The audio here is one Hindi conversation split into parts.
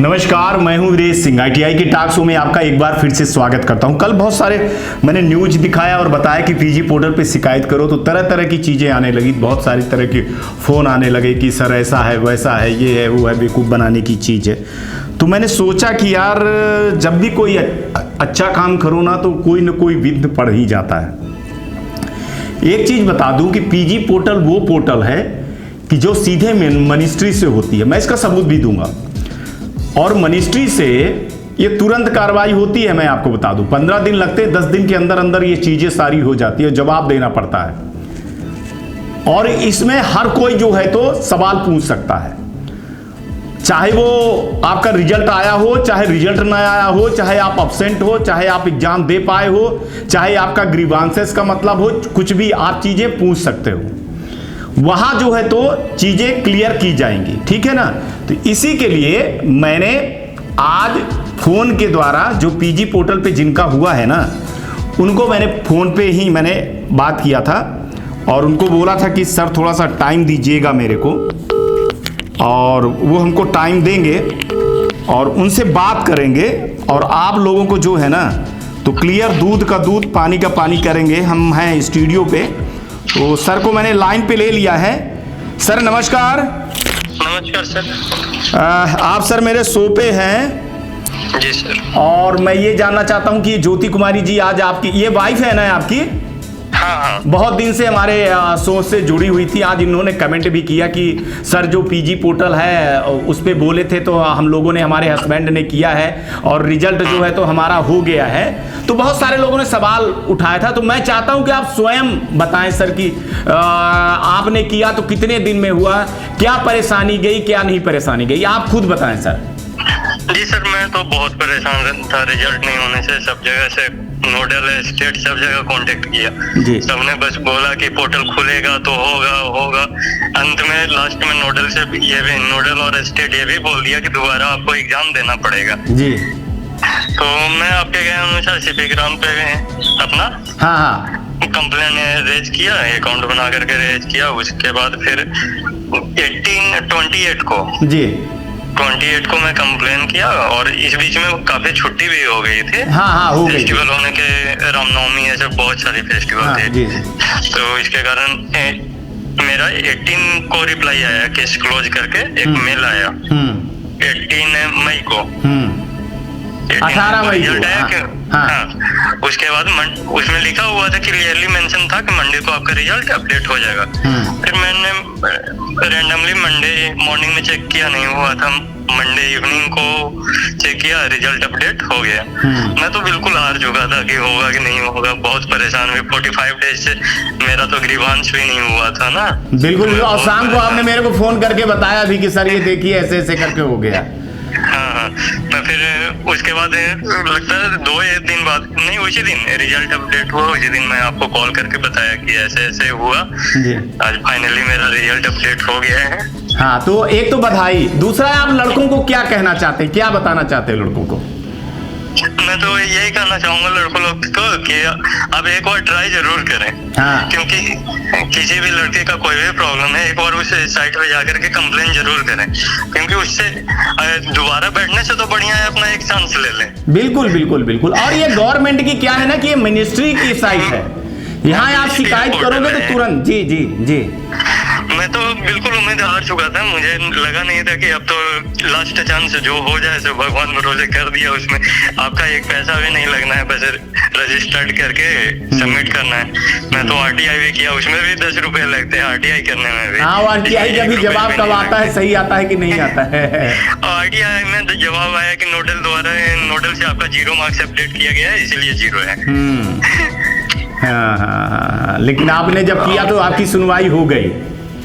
नमस्कार, मैं हूं वीरेश सिंह। ITI के टॉक शो में आपका एक बार फिर से स्वागत करता हूं। कल बहुत सारे मैंने न्यूज दिखाया और बताया कि पीजी पोर्टल पे शिकायत करो, तो तरह तरह की चीज़ें आने लगी। बहुत सारी तरह के फ़ोन आने लगे कि सर ऐसा है, वैसा है, ये है, वो है, बेवकूफ़ बनाने की चीज़ है। तो मैंने सोचा कि यार जब भी कोई अच्छा काम करो ना, तो कोई ना कोई विघ्न पड़ ही जाता है। एक चीज़ बता दूं कि पीजी पोर्टल वो पोर्टल है कि जो सीधे मिनिस्ट्री से होती है। मैं इसका सबूत भी दूंगा, और मिनिस्ट्री से ये तुरंत कार्रवाई होती है। मैं आपको बता दूं, 15 दिन लगते हैं, 10 दिन के अंदर अंदर ये चीजें सारी हो जाती है, जवाब देना पड़ता है। और इसमें हर कोई जो है तो सवाल पूछ सकता है, चाहे वो आपका रिजल्ट आया हो, चाहे रिजल्ट ना आया हो, चाहे आप अब्सेंट हो, चाहे आप एग्जाम दे पाए हो, चाहे आपका ग्रीवांसेस का मतलब हो, कुछ भी आप चीजें पूछ सकते हो। वहां जो है तो चीजें क्लियर की जाएंगी, ठीक है ना। तो इसी के लिए मैंने आज फोन के द्वारा जो पीजी पोर्टल पे जिनका हुआ है ना, उनको मैंने फोन पे ही मैंने बात किया था और उनको बोला था कि सर थोड़ा सा टाइम दीजिएगा मेरे को, और वो हमको टाइम देंगे और उनसे बात करेंगे और आप लोगों को जो है ना तो क्लियर दूध का दूध, पानी का पानी करेंगे। हम हैं स्टूडियो पे, तो सर को मैंने लाइन पे ले लिया है। सर नमस्कार। नमस्कार सर। आप सर मेरे शो पे हैं। जी सर। और मैं ये जानना चाहता हूँ कि ज्योति कुमारी जी आज आपकी ये वाइफ है ना आपकी? हाँ। बहुत दिन से हमारे शो से जुड़ी हुई थी। आज इन्होंने कमेंट भी किया कि सर जो पीजी पोर्टल है उस पे बोले थे, तो हम लोगों ने, हमारे हस्बैंड ने किया है और रिजल्ट जो है तो हमारा हो गया है। तो बहुत सारे लोगों ने सवाल उठाया था, तो मैं चाहता हूं कि आप स्वयं बताएं सर कि आपने किया तो कितने दिन में हुआ, क्या परेशानी गई, क्या नहीं परेशानी गई, आप खुद बताएं सर। जी सर, मैं तो बहुत परेशान था रिजल्ट नहीं होने से। सब जगह से नोडल स्टेट सब जगह कांटेक्ट किया, सबने बस बोला कि पोर्टल खुलेगा तो होगा। अंत में लास्ट में नोडल से ये भी, नोडल और स्टेट ये भी बोल दिया कि दोबारा आपको एग्जाम देना पड़ेगा जी। तो मैं आपके गए अनुसार सीपी ग्राम पे अपना कंप्लेन रेज किया, अकाउंट बना करके रेज किया। उसके बाद फिर 28 को जी 28 को मैं कंप्लेन किया, और इस बीच में काफी छुट्टी भी हो गई थी। हो गई। फेस्टिवल होने के, रामनवमी ऐसे बहुत सारी फेस्टिवल थे। तो इसके कारण मेरा 18 को रिप्लाई आया, केस क्लोज करके एक मेल आया 18 मई को। 18 मई को उसके बाद उसमें लिखा हुआ था, क्लियरली मेंशन था कि मंडे को आपका रिजल्ट अपडेट हो जाएगा। फिर मैंने रैंडमली मंडे मॉर्निंग में चेक किया, नहीं हुआ था। मंडे इवनिंग को चेक किया, रिजल्ट अपडेट हो गया। मैं तो बिल्कुल हार चुका था कि होगा कि नहीं होगा। बहुत परेशान हुई। 45 डेज से मेरा तो ग्रीवांस भी नहीं हुआ था ना। बिल्कुल। और शाम को आपने मेरे को फोन करके बताया भी कि सर ये देखिए ऐसे ऐसे करके हो गया। हाँ, मैं फिर उसके बाद लगता है 2 दिन बाद, नहीं उसी दिन रिजल्ट अपडेट हुआ। उसी दिन मैं आपको कॉल करके बताया कि ऐसे ऐसे हुआ जी। आज फाइनली मेरा रिजल्ट अपडेट हो गया है। हाँ, तो एक तो बधाई। दूसरा, आप लड़कों को क्या कहना चाहते हैं, क्या बताना चाहते हैं लड़कों को? मैं तो यही कहना चाहूंगा लड़कों लोग को कि आप एक बार ट्राई जरूर करें। क्योंकि किसी भी लड़के का कोई भी प्रॉब्लम है, एक बार उस साइट पे जाकर के कंप्लेन जरूर करें, क्योंकि उससे दोबारा बैठने से तो बढ़िया है अपना एक चांस ले लें। बिल्कुल बिल्कुल बिल्कुल। और ये गवर्नमेंट की क्या है ना कि ये मिनिस्ट्री की साइट है, यहाँ आप शिकायत करोगे तो तुरंत जी जी जी। मैं तो बिल्कुल उम्मीद हार चुका था। मुझे लगा नहीं था कि अब तो लास्ट चांस जो हो जाए सो भगवान भरोसे कर दिया। उसमें आपका एक पैसा भी नहीं लगना है, बस रजिस्टर्ड करके सबमिट करना है। मैं तो RTI भी किया, उसमें भी 10 रुपए लगते हैं RTI करने में भी। RTI का भी जवाब कब आता है, सही आता है कि नहीं आता है? RTI में तो जवाब आया कि नोडल द्वारा, नोडल से आपका 0 मार्क्स अपडेट किया गया है, इसलिए 0 है। हाँ, लेकिन आपने जब किया तो आपकी सुनवाई हो गई।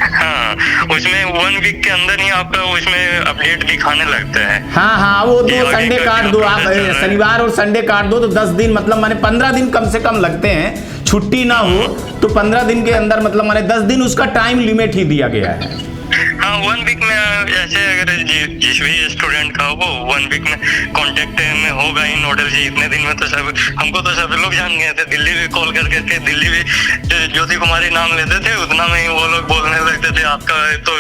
हाँ, उसमें 1 वीक के अंदर ही आपका उसमें अपडेट दिखाने लगता है। हाँ, वो 2 संडे काट दो आप, शनिवार और संडे काट दो तो 10 दिन, मतलब माने 15 दिन कम से कम लगते हैं। छुट्टी ना हो तो 15 दिन के अंदर, मतलब माने 10 दिन उसका टाइम लिमिट ही दिया गया है। हाँ 1 वीक में ऐसे अगर जिस भी स्टूडेंट का वो 1 वीक में कांटेक्ट में होगा ही नोडल जी। इतने दिन में तो सब हमको तो सब लोग जान गए थे, दिल्ली भी कॉल करके थे, दिल्ली भी ज्योति कुमारी नाम लेते थे, उतना में ही वो लोग बोलने लगते थे आपका। तो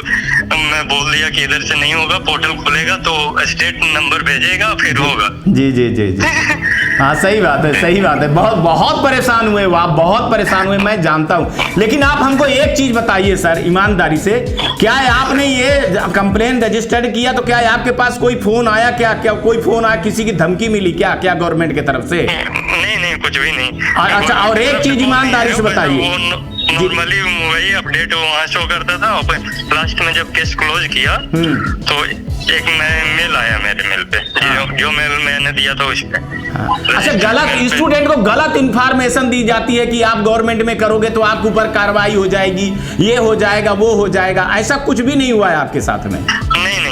मैं बोल दिया कि इधर से नहीं होगा, पोर्टल खुलेगा तो स्टेट नंबर भेजेगा फिर होगा। जी जी जी जी हाँ सही बात है, सही बात है। बहुत बहुत परेशान हुए वो, आप बहुत परेशान हुए, मैं जानता हूँ। लेकिन आप हमको एक चीज बताइए सर ईमानदारी से, क्या है आपने ये कंप्लेन रजिस्टर्ड किया तो क्या है आपके पास कोई फोन आया? क्या क्या कोई फोन आया, किसी की धमकी मिली क्या क्या गवर्नमेंट की तरफ से? नहीं कुछ भी नहीं। अच्छा और एक चीज ईमानदारी से बताइए, नॉर्मली वही अपडेट वहाँ शो करता था। लास्ट में जब केस क्लोज किया तो एक मेल आया मेरे मेल पे, जो मेल मैंने दिया था उस पे। अच्छा गलत स्टूडेंट को गलत इंफॉर्मेशन दी जाती है कि आप गवर्नमेंट में करोगे तो आपके ऊपर कार्रवाई हो जाएगी, ये हो जाएगा वो हो जाएगा, ऐसा कुछ भी नहीं हुआ है आपके साथ में? नहीं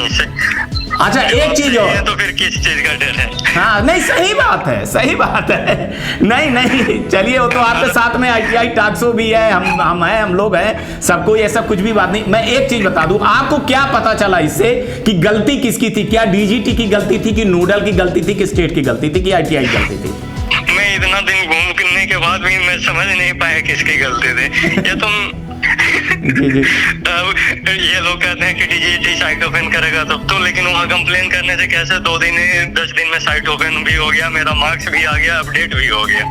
अच्छा एक चीज और, तो फिर किस चीज का डर है? हाँ नहीं सही बात है, सही बात है। नहीं चलिए वो तो आपके साथ में ITI टाक्सो भी है, हम हैं, हम लोग हैं, सबको ऐसा कुछ भी बात नहीं। मैं एक चीज बता दूं, आपको क्या पता चला इससे कि गलती किसकी थी? क्या DGT की गलती थी कि नोडल की गलती थी कि स्टेट की गलती थी कि ITI की गलती थी? मैं इतना दिन घूम फिरने के बाद भी मैं समझ नहीं पाया किसकी गलती थी। ये तुम जी ये लोग कहते हैं कि DGT साइट ओपन करेगा तब तो, लेकिन वहाँ कंप्लेन करने से कैसे 2 दिन 10 दिन में साइट ओपन भी हो गया, मेरा मार्क्स भी आ गया, अपडेट भी हो गया।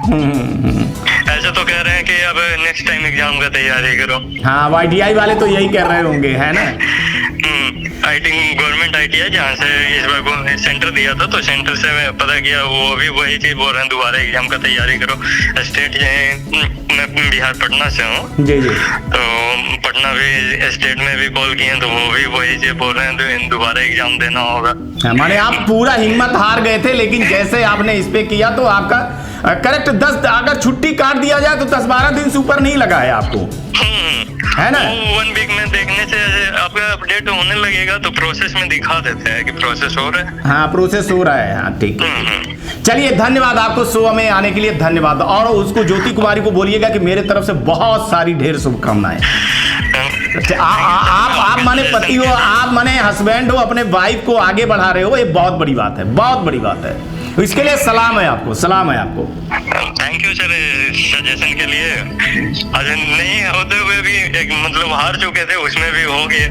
ऐसे तो कह रहे हैं कि अब नेक्स्ट टाइम एग्जाम का तैयारी करो। हाँ ITI वाले तो यही कर रहे होंगे, है ना? गवर्नमेंट ITI जहाँ से इस बार सेंटर दिया था तो सेंटर से मैं पता किया वो भी वही चीज बोल रहे हैं, दोबारा एग्जाम का तैयारी करो। स्टेट मैं बिहार पटना से हूँ जी तो पटना भी स्टेट में भी कॉल किए तो वो भी वही चीज बोल रहे हैं तो दोबारा एग्जाम देना होगा। माने आप पूरा हिम्मत हार गए थे, लेकिन जैसे आपने इस पे किया तो आपका करेक्ट 10 अगर छुट्टी काट दिया जाए तो 10-12 दिन से ऊपर नहीं लगा है आपको, है ना? 1 वीक में देखने से आपका अपडेट होने लगेगा तो प्रोसेस में दिखा देते हैं कि प्रोसेस हो रहा है। हाँ प्रोसेस हो रहा है, हाँ ठीक। चलिए धन्यवाद आपको शो में आने के लिए, धन्यवाद। और उसको ज्योति कुमारी को बोलिएगा कि मेरे तरफ से बहुत सारी ढेर शुभकामनाएं। आप माने पति हो, आप माने हस्बैंड हो, अपने वाइफ को आगे बढ़ा रहे हो, ये बहुत बड़ी बात है, बहुत बड़ी बात है। इसके लिए सलाम है आपको, सलाम है आपको। थैंक यू सर सजेशन के लिए। अरे नहीं होते हुए भी एक मतलब हार चुके थे उसमें भी हो गए,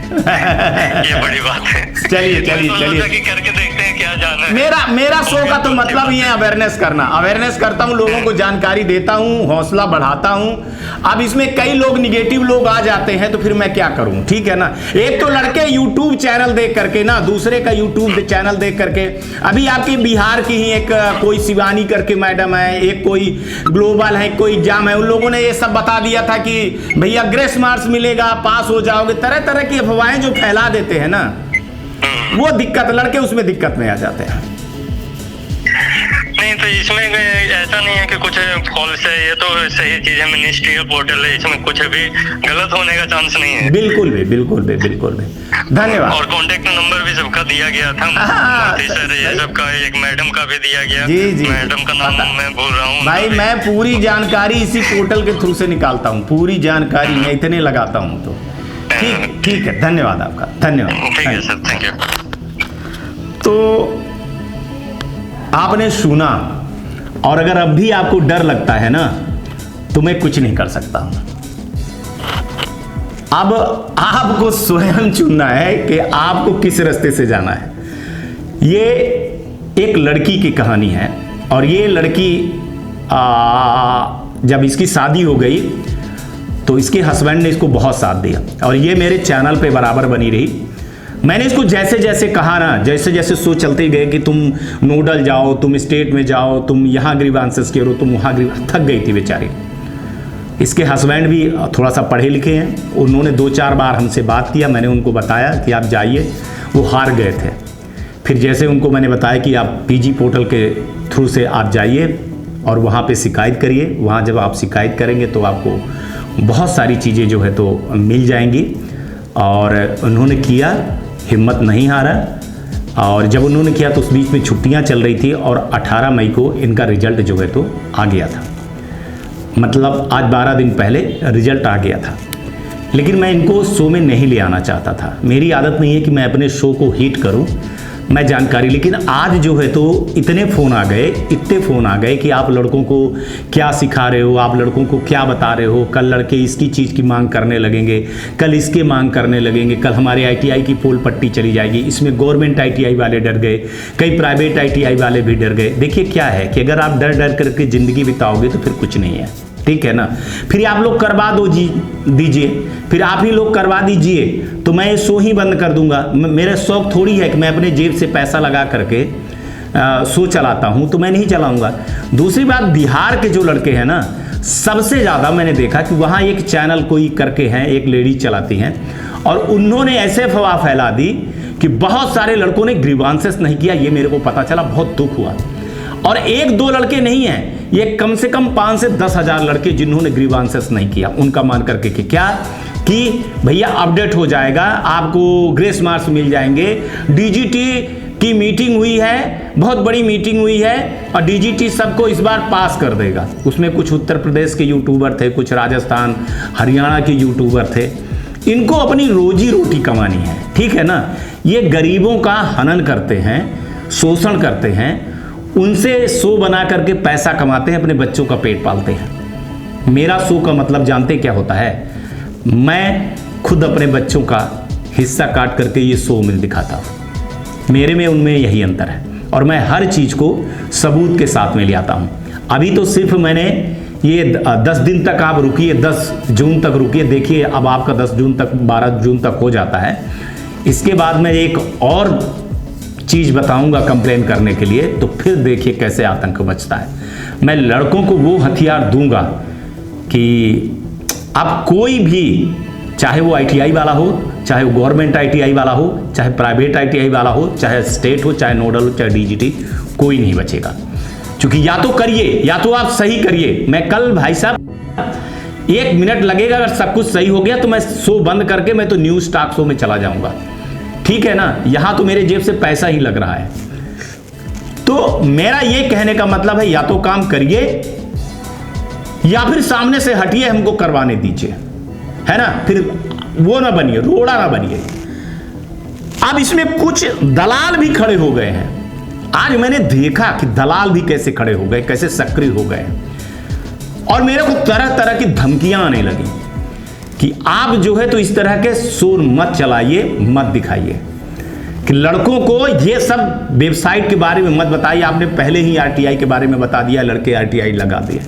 ये बड़ी बात है। चलिए करके देखते हैं क्या जाना है। मेरा शो का तो मतलब ही है अवेयरनेस करना। अवेयरनेस करता हूँ, लोगों को जानकारी देता हूँ, हौसला बढ़ाता हूँ। अब इसमें कई लोग निगेटिव लोग आ जाते हैं तो फिर मैं क्या करूँ, ठीक है ना? एक तो लड़के यूट्यूब चैनल देख करके ना, दूसरे का यूट्यूब चैनल देख करके, अभी आपकी बिहार की ही एक कोई शिवानी करके मैडम है, एक कोई ग्लोबल है, कोई एग्जाम है, उन लोगों ने ये सब बता दिया था कि भैया ग्रेस मार्क्स मिलेगा, पास हो जाओगे, तरह तरह की अफवाहें जो फैला देते हैं ना, वो दिक्कत, लड़के उसमें दिक्कत में आ जाते हैं। नहीं तो इसमें ऐसा नहीं है कि कुछ फॉल्स है, ये तो सही चीज है, मिनिस्ट्री पोर्टल है, इसमें कुछ भी गलत होने का चांस नहीं है। बिल्कुल भी धन्यवाद। और कॉन्टेक्ट नंबर भी सबका दिया गया था, सर ये सबका, एक मैडम का भी दिया गया। जी मैडम का नाम मैं बोल रहा हूँ भाई, मैं पूरी जानकारी इसी पोर्टल के थ्रू से निकालता हूँ, पूरी जानकारी मैं इतने लगाता हूँ। तो ठीक है, धन्यवाद आपका, धन्यवाद। ठीक है सर, थैंक यू। तो आपने सुना, और अगर अब भी आपको डर लगता है ना तो मैं कुछ नहीं कर सकता हूं। अब आपको स्वयं चुनना है कि आपको किस रास्ते से जाना है। ये एक लड़की की कहानी है, और ये लड़की जब इसकी शादी हो गई तो इसके हस्बैंड ने इसको बहुत साथ दिया, और ये मेरे चैनल पे बराबर बनी रही। मैंने इसको जैसे जैसे कहा ना, जैसे जैसे सो चलते गए कि तुम नोडल जाओ, तुम स्टेट में जाओ, तुम यहाँ ग्रीवांसेस करो, तुम वहाँ थक गई थी बेचारी। इसके हस्बैंड भी थोड़ा सा पढ़े लिखे हैं, उन्होंने 2-4 बार हमसे बात किया, मैंने उनको बताया कि आप जाइए, वो हार गए थे। फिर जैसे उनको मैंने बताया कि आप PG पोर्टल के थ्रू से आप जाइए और वहाँ पे शिकायत करिए, वहाँ जब आप शिकायत करेंगे तो आपको बहुत सारी चीज़ें जो है तो मिल जाएंगी। और उन्होंने किया, हिम्मत नहीं हारा, और जब उन्होंने किया तो उस बीच में छुट्टियां चल रही थी, और 18 मई को इनका रिजल्ट जो है तो आ गया था। मतलब आज 12 दिन पहले रिजल्ट आ गया था। लेकिन मैं इनको शो में नहीं ले आना चाहता था। मेरी आदत नहीं है कि मैं अपने शो को हिट करूं, मैं जानकारी। लेकिन आज जो है तो इतने फ़ोन आ गए, इतने फ़ोन आ गए कि आप लड़कों को क्या सिखा रहे हो, आप लड़कों को क्या बता रहे हो। कल लड़के इसकी चीज़ की मांग करने लगेंगे, कल इसके मांग करने लगेंगे, कल हमारे ITI की पोल पट्टी चली जाएगी। इसमें गवर्नमेंट ITI वाले डर गए, कई प्राइवेट ITI वाले भी डर गए। देखिए क्या है कि अगर आप डर डर करके ज़िंदगी बिताओगे तो फिर कुछ नहीं है, ठीक है ना। फिर आप लोग करवा दीजिए, फिर आप ही लोग करवा दीजिए तो मैं ये शो ही बंद कर दूंगा। मेरा शौक थोड़ी है कि मैं अपने जेब से पैसा लगा करके शो चलाता हूं, तो मैं नहीं चलाऊंगा। दूसरी बात, बिहार के जो लड़के हैं ना, सबसे ज़्यादा मैंने देखा कि वहाँ एक चैनल कोई करके हैं, एक लेडी चलाती हैं, और उन्होंने ऐसे अफवाह फैला दी कि बहुत सारे लड़कों ने ग्रीवांसेस नहीं किया। ये मेरे को पता चला, बहुत दुख हुआ। और एक दो लड़के नहीं हैं, ये कम से कम 5 से 10 हज़ार लड़के जिन्होंने ग्रीवांसेस नहीं किया, उनका मान करके कि क्या कि भैया अपडेट हो जाएगा, आपको ग्रेस मार्क्स मिल जाएंगे। DGT की मीटिंग हुई है, बहुत बड़ी मीटिंग हुई है, और DGT सबको इस बार पास कर देगा। उसमें कुछ उत्तर प्रदेश के यूट्यूबर थे, कुछ राजस्थान हरियाणा के यूट्यूबर थे। इनको अपनी रोजी रोटी कमानी है, ठीक है ना। ये गरीबों का हनन करते हैं, शोषण करते हैं, उनसे शो बना करके पैसा कमाते हैं, अपने बच्चों का पेट पालते हैं। मेरा शो का मतलब जानते क्या होता है? मैं खुद अपने बच्चों का हिस्सा काट करके ये शो में दिखाता हूँ। मेरे में उनमें यही अंतर है, और मैं हर चीज़ को सबूत के साथ में ले आता हूँ। अभी तो सिर्फ मैंने ये 10 दिन तक आप रुकिए, 10 जून तक रुकिए, देखिए अब आपका 10 जून तक 12 जून तक हो जाता है। इसके बाद मैं एक और चीज़ बताऊंगा कंप्लेन करने के लिए, तो फिर देखिए कैसे आतंक मचता है। मैं लड़कों को वो हथियार दूंगा कि अब कोई भी, चाहे वो ITI वाला हो, चाहे वो गवर्नमेंट ITI वाला हो, चाहे प्राइवेट ITI वाला हो, चाहे स्टेट हो, चाहे नोडल हो, चाहे DGT, कोई नहीं बचेगा। क्योंकि या तो करिए, या तो आप सही करिए। मैं कल भाई साहब 1 मिनट लगेगा, अगर सब कुछ सही हो गया तो मैं शो बंद करके मैं तो न्यूज़ टॉक शो में चला जाऊंगा, ठीक है ना। यहां तो मेरे जेब से पैसा ही लग रहा है। तो मेरा ये कहने का मतलब है, या तो काम करिए या फिर सामने से हटिए, हमको करवाने दीजिए, है ना। फिर वो ना बनिए, रोड़ा ना बनिए। अब इसमें कुछ दलाल भी खड़े हो गए हैं। आज मैंने देखा कि दलाल भी कैसे खड़े हो गए, कैसे सक्रिय हो गए, और मेरे को तरह तरह की धमकियां आने लगी कि आप जो है तो इस तरह के शोर मत चलाइए, मत दिखाइए, कि लड़कों को ये सब वेबसाइट के बारे में मत बताइए। आपने पहले ही RTI के बारे में बता दिया, लड़के RTI लगा दिए।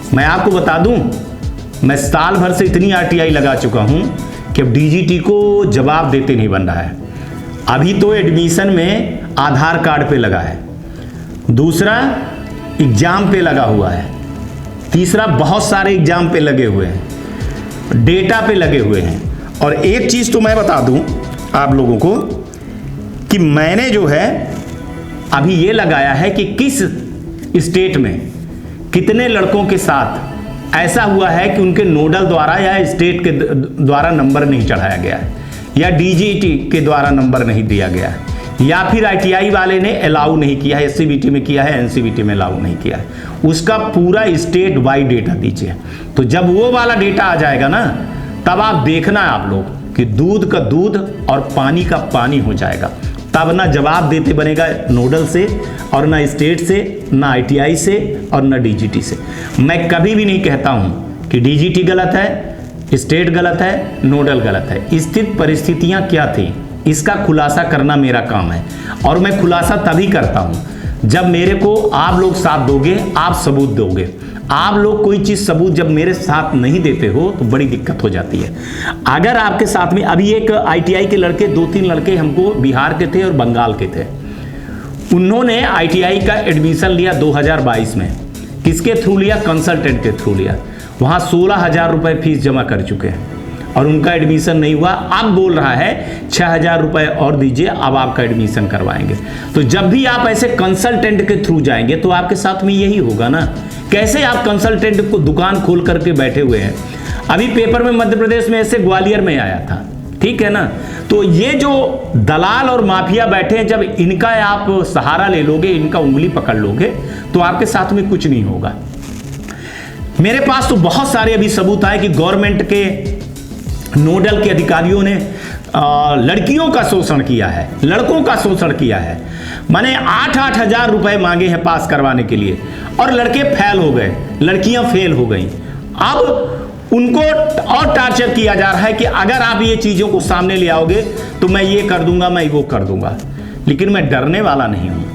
मैं आपको बता दूं, मैं साल भर से इतनी RTI लगा चुका हूं कि अब DGT को जवाब देते नहीं बन रहा है। अभी तो एडमिशन में आधार कार्ड पे लगा है, दूसरा एग्जाम पे लगा हुआ है, तीसरा बहुत सारे एग्जाम पे लगे हुए हैं, डेटा पे लगे हुए हैं। और एक चीज़ तो मैं बता दूं आप लोगों को कि मैंने जो है अभी ये लगाया है कि किस स्टेट में कितने लड़कों के साथ ऐसा हुआ है कि उनके नोडल द्वारा या स्टेट के द्वारा नंबर नहीं चढ़ाया गया है, या DGT के द्वारा नंबर नहीं दिया गया है, या फिर ITI वाले ने अलाउ नहीं किया है, SCBT में किया है, NCBT में अलाउ नहीं किया है। उसका पूरा स्टेट वाइड डेटा दीजिए। तो जब वो वाला डेटा आ जाएगा ना, तब आप देखना है आप लोग कि दूध का दूध और पानी का पानी हो जाएगा। तब ना जवाब देते बनेगा नोडल से, और ना स्टेट से, ना ITI से, और ना DGT से। मैं कभी भी नहीं कहता हूं कि DGT गलत है, स्टेट गलत है, नोडल गलत है। स्थित परिस्थितियां क्या थी, इसका खुलासा करना मेरा काम है, और मैं खुलासा तभी करता हूं जब मेरे को आप लोग साथ दोगे, आप सबूत दोगे। आप लोग कोई चीज सबूत जब मेरे साथ नहीं देते हो तो बड़ी दिक्कत हो जाती है। अगर आपके साथ में अभी एक ITI के लड़के, 2-3 लड़के हमको बिहार के थे और बंगाल के थे, उन्होंने ITI का एडमिशन लिया 2022 में। किसके थ्रू लिया? कंसल्टेंट के थ्रू लिया। वहां 16,000 रुपए फीस जमा कर चुके हैं और उनका एडमिशन नहीं हुआ। अब बोल रहा है 6,000 रुपए और दीजिए, अब आपका एडमिशन करवाएंगे। तो जब भी आप ऐसे कंसल्टेंट के थ्रू जाएंगे तो आपके साथ में यही होगा ना। कैसे आप कंसल्टेंट को दुकान खोल करके बैठे हुए हैं। अभी पेपर में मध्य प्रदेश में ऐसे ग्वालियर में आया था, ठीक है ना। तो ये जो दलाल और माफिया बैठे हैं, जब इनका आप सहारा ले लोगे, इनका उंगली पकड़ लोगे, तो आपके साथ में कुछ नहीं होगा। मेरे पास तो बहुत सारे अभी सबूत आए कि गवर्नमेंट के नोडल के अधिकारियों ने लड़कियों का शोषण किया है, लड़कों का शोषण किया है। माने 8-8 हजार रुपए मांगे हैं पास करवाने के लिए, और लड़के फेल हो गए, लड़कियां फेल हो गई। अब उनको और टार्चर किया जा रहा है कि अगर आप ये चीज़ों को सामने ले आओगे तो मैं ये कर दूंगा, मैं वो कर दूंगा। लेकिन मैं डरने वाला नहीं हूँ,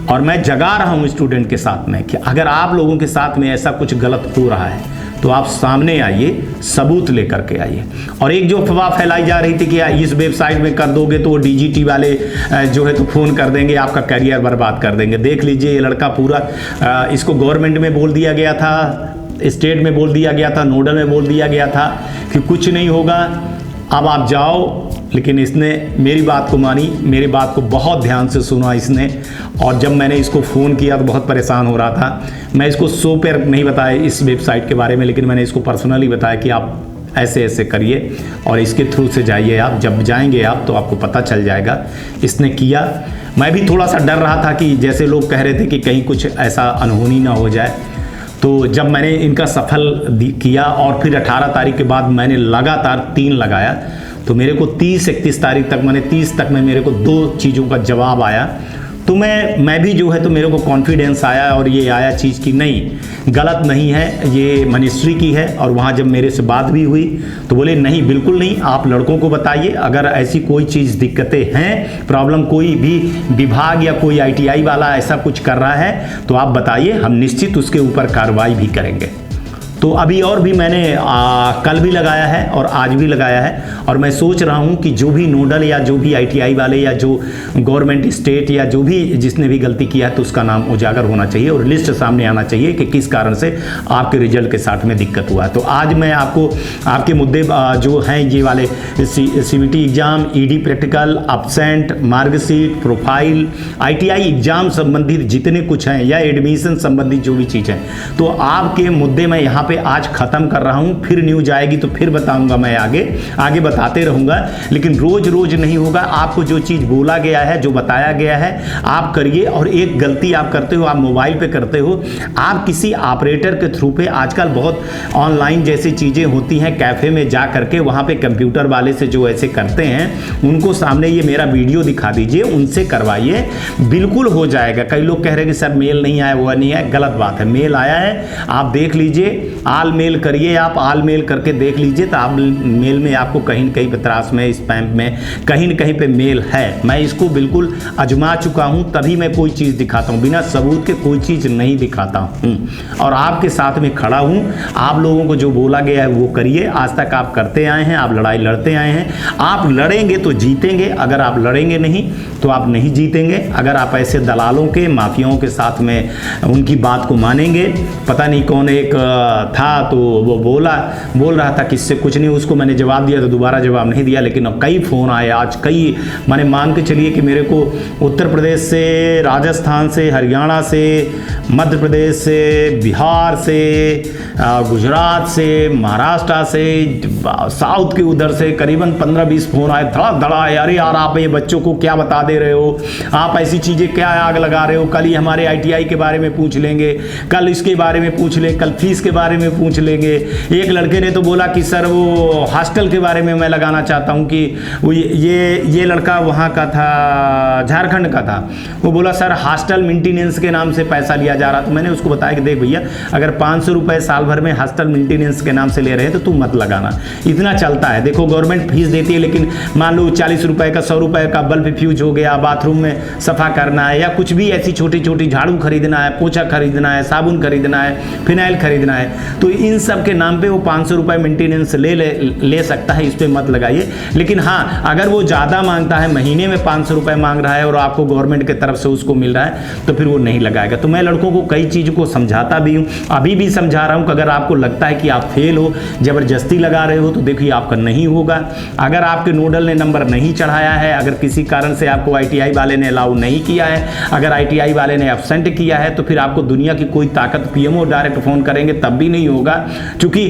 और मैं जगा रहा हूँ स्टूडेंट के साथ में कि अगर आप लोगों के साथ में ऐसा कुछ गलत हो रहा है तो आप सामने आइए, सबूत लेकर के आइए। और एक जो अफवाह फैलाई जा रही थी कि इस वेबसाइट में कर दोगे तो वो डीजीटी वाले जो है तो फ़ोन कर देंगे, आपका करियर बर्बाद कर देंगे। देख लीजिए, ये लड़का पूरा इसको गवर्नमेंट में बोल दिया गया था, स्टेट में बोल दिया गया था, नोडल में बोल दिया गया था कि कुछ नहीं होगा, अब आप जाओ। लेकिन इसने मेरी बात को मानी, मेरी बात को बहुत ध्यान से सुना इसने। और जब मैंने इसको फ़ोन किया तो बहुत परेशान हो रहा था। मैं इसको शो पर नहीं बताया इस वेबसाइट के बारे में, लेकिन मैंने इसको पर्सनली बताया कि आप ऐसे ऐसे करिए और इसके थ्रू से जाइए। आप जब जाएंगे आप तो आपको पता चल जाएगा। इसने किया। मैं भी थोड़ा सा डर रहा था कि जैसे लोग कह रहे थे कि कहीं कुछ ऐसा अनहोनी ना हो जाए। तो जब मैंने इनका सफल किया और फिर 18 तारीख के बाद मैंने लगातार 3 लगाया, तो मेरे को 30-31 तारीख तक, मैंने 30 तक में मेरे को 2 चीज़ों का जवाब आया। तो मैं भी जो है तो मेरे को कॉन्फिडेंस आया, और ये आया चीज़ की नहीं, गलत नहीं है, ये मिनिस्ट्री की है। और वहाँ जब मेरे से बात भी हुई तो बोले नहीं, बिल्कुल नहीं, आप लड़कों को बताइए, अगर ऐसी कोई चीज़ दिक्कतें हैं, प्रॉब्लम कोई भी विभाग या कोई ITI वाला ऐसा कुछ कर रहा है तो आप बताइए, हम निश्चित उसके ऊपर कार्रवाई भी करेंगे। तो अभी और भी मैंने कल भी लगाया है और आज भी लगाया है, और मैं सोच रहा हूं कि जो भी नोडल या जो भी ITI वाले या जो गवर्नमेंट स्टेट या जो भी जिसने भी गलती किया है तो उसका नाम उजागर होना चाहिए और लिस्ट सामने आना चाहिए कि किस कारण से आपके रिजल्ट के साथ में दिक्कत हुआ है। तो आज मैं आपको आपके मुद्दे जो हैं ये वाले CBT exam, ED practical, absent, marksheet, profile, ITI exam संबंधित जितने कुछ हैं या एडमिशन संबंधित जो भी चीज़ है, तो आपके मुद्दे मैं यहाँ पे आज खत्म कर रहा हूं। फिर न्यूज आएगी तो फिर बताऊंगा, मैं आगे बताते रहूंगा। लेकिन रोज रोज नहीं होगा। आपको जो चीज बोला गया है, जो बताया गया है, आप करिए। और एक गलती आप करते हो, आप मोबाइल पे करते हो, आप किसी ऑपरेटर के थ्रू पे, आजकल बहुत ऑनलाइन जैसी चीजें होती हैं, कैफे में जा करके वहां पे कंप्यूटर वाले से जो ऐसे करते हैं, उनको सामने ये मेरा वीडियो दिखा दीजिए, उनसे करवाइए, बिल्कुल हो जाएगा। कई लोग कह रहे हैं कि सर मेल नहीं आया, वो नहीं आया, गलत बात है। मेल आया है, आप देख लीजिए, आल मेल करिए, आप आल मेल करके देख लीजिए, तो आप मेल में आपको कहीं न कहीं पत्रास में, स्पैम में कहीं न कहीं पे मेल है। मैं इसको बिल्कुल आजमा चुका हूं, तभी मैं कोई चीज़ दिखाता हूं, बिना सबूत के कोई चीज़ नहीं दिखाता हूं। और आपके साथ में खड़ा हूं। आप लोगों को जो बोला गया है वो करिए। आज तक आप करते आए हैं, आप लड़ाई लड़ते आए हैं। आप लड़ेंगे तो जीतेंगे, अगर आप लड़ेंगे नहीं तो आप नहीं जीतेंगे। अगर आप ऐसे दलालों के, माफियाओं के साथ में उनकी बात को मानेंगे। पता नहीं कौन एक था तो वो बोल रहा था कि इससे कुछ नहीं, उसको मैंने जवाब दिया तो दोबारा जवाब नहीं दिया। लेकिन अब कई फ़ोन आए आज, कई, माने मान के चलिए कि मेरे को उत्तर प्रदेश से, राजस्थान से, हरियाणा से, मध्य प्रदेश से, बिहार से, गुजरात से, महाराष्ट्र से, साउथ के उधर से करीबन 15-20 फ़ोन आए धड़ा। अरे यार आप ये बच्चों को क्या बता दे रहे हो, आप ऐसी चीज़ें क्या आग लगा रहे हो, कल ही हमारे ITI के बारे में पूछ लेंगे, कल इसके बारे में पूछ लेंगे, कल फीस के बारे में पूछ लेंगे। एक लड़के ने तो बोला कि सर वो हॉस्टल के बारे में मैं लगाना चाहता हूं कि वो ये लड़का वहां का था, झारखंड का था। वो बोला सर हॉस्टल मेंटेनेंस के नाम से पैसा लिया जा रहा। तो मैंने उसको बताया कि देख भैया, अगर 500 रुपए साल भर में हॉस्टल मेंटेनेंस के नाम से ले रहे हैं तो तू मत लगाना, इतना चलता है। देखो गवर्नमेंट फीस देती है, लेकिन मान लो 40 रुपए का, 100 रुपए का बल्ब फ्यूज हो गया, बाथरूम में सफा करना है, या कुछ भी ऐसी छोटी छोटी झाड़ू खरीदना है, पोछा खरीदना है, साबुन खरीदना है, फिनाइल खरीदना है, तो इन सब के नाम पे वो 500 रुपए मेंटेनेंस ले सकता है। इस पे मत लगाइए। लेकिन हाँ, अगर वो ज़्यादा मांगता है, महीने में 500 रुपए मांग रहा है और आपको गवर्नमेंट की तरफ से उसको मिल रहा है, तो फिर वो नहीं लगाएगा। तो मैं लड़कों को कई चीज़ों को समझाता भी हूँ, अभी भी समझा रहा हूँ कि अगर आपको लगता है कि आप फेल हो, ज़बरदस्ती लगा रहे हो, तो देखिए आपका नहीं होगा। अगर आपके नोडल ने नंबर नहीं चढ़ाया है, अगर किसी कारण से आपको ITI वाले ने अलाउ नहीं किया है, अगर ITI वाले ने एब्सेंट किया है, तो फिर आपको दुनिया की कोई ताकत, PMO डायरेक्ट फ़ोन करेंगे तब भी नहीं होगा। क्योंकि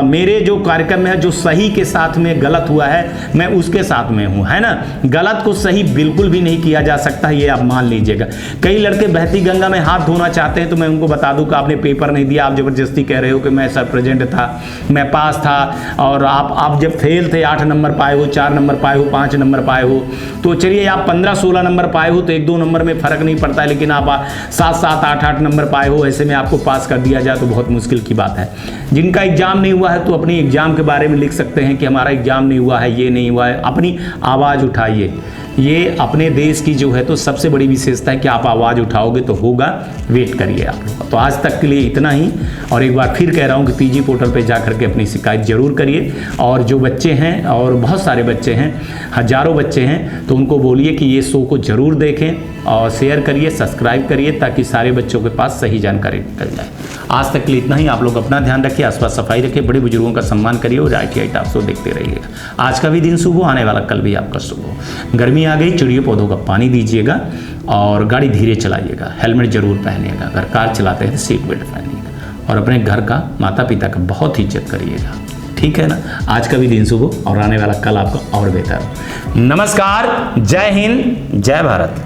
मेरे जो कार्यक्रम है, जो सही के साथ में गलत हुआ है, मैं उसके साथ में हूं, है ना। गलत को सही बिल्कुल भी नहीं किया जा सकता, ये आप मान लीजिएगा। कई लड़के बहती गंगा में हाथ समाप्त होना चाहते हैं तो मैं उनको बता दूं कि आपने पेपर नहीं दिया, आप ज़बरदस्ती कह रहे हो कि मैं सर प्रेजेंट था, मैं पास था, और आप जब फेल थे 8 नंबर पाए हो, 4 नंबर पाए हो, 5 नंबर पाए हो, तो चलिए आप 15-16 नंबर पाए हो तो 1-2 नंबर में फ़र्क नहीं पड़ता है, लेकिन आप 7-7, 8-8 नंबर पाए हो, ऐसे में आपको पास कर दिया जाए तो बहुत मुश्किल की बात है। जिनका एग्ज़ाम नहीं हुआ है तो अपनी एग्ज़ाम के बारे में लिख सकते हैं कि हमारा एग्ज़ाम नहीं हुआ है, ये नहीं हुआ है, अपनी आवाज़ उठाइए। ये अपने देश की जो है तो सबसे बड़ी विशेषता है कि आप आवाज़ उठाओगे तो होगा, वेट करिए आप लोग। तो आज तक के लिए इतना ही, और एक बार फिर कह रहा हूँ कि पीजी पोर्टल पे जा करके अपनी शिकायत जरूर करिए। और जो बच्चे हैं, और बहुत सारे बच्चे हैं, हजारों बच्चे हैं, तो उनको बोलिए कि ये शो को ज़रूर देखें और शेयर करिए, सब्सक्राइब करिए, ताकि सारे बच्चों के पास सही जानकारी निकल जाए। आज तक के लिए इतना ही। आप लोग अपना ध्यान रखिए, आसपास सफाई रखिए, बड़े बुजुर्गों का सम्मान करिए और ITI टॉक शो देखते रहिएगा। आज का भी दिन शुभ हो, आने वाला कल भी आपका शुभ हो। गर्मी आ गई, चिड़ियों पौधों का पानी दीजिएगा और गाड़ी धीरे चलाइएगा, हेलमेट जरूर पहनिएगा, अगर कार चलाते हैं तो सीट बेल्ट पहनिएगा, और अपने घर का, माता पिता का बहुत इज्जत करिएगा, ठीक है ना। आज का भी दिन शुभ हो और आने वाला कल आपका और बेहतर हो। नमस्कार, जय हिंद, जय भारत।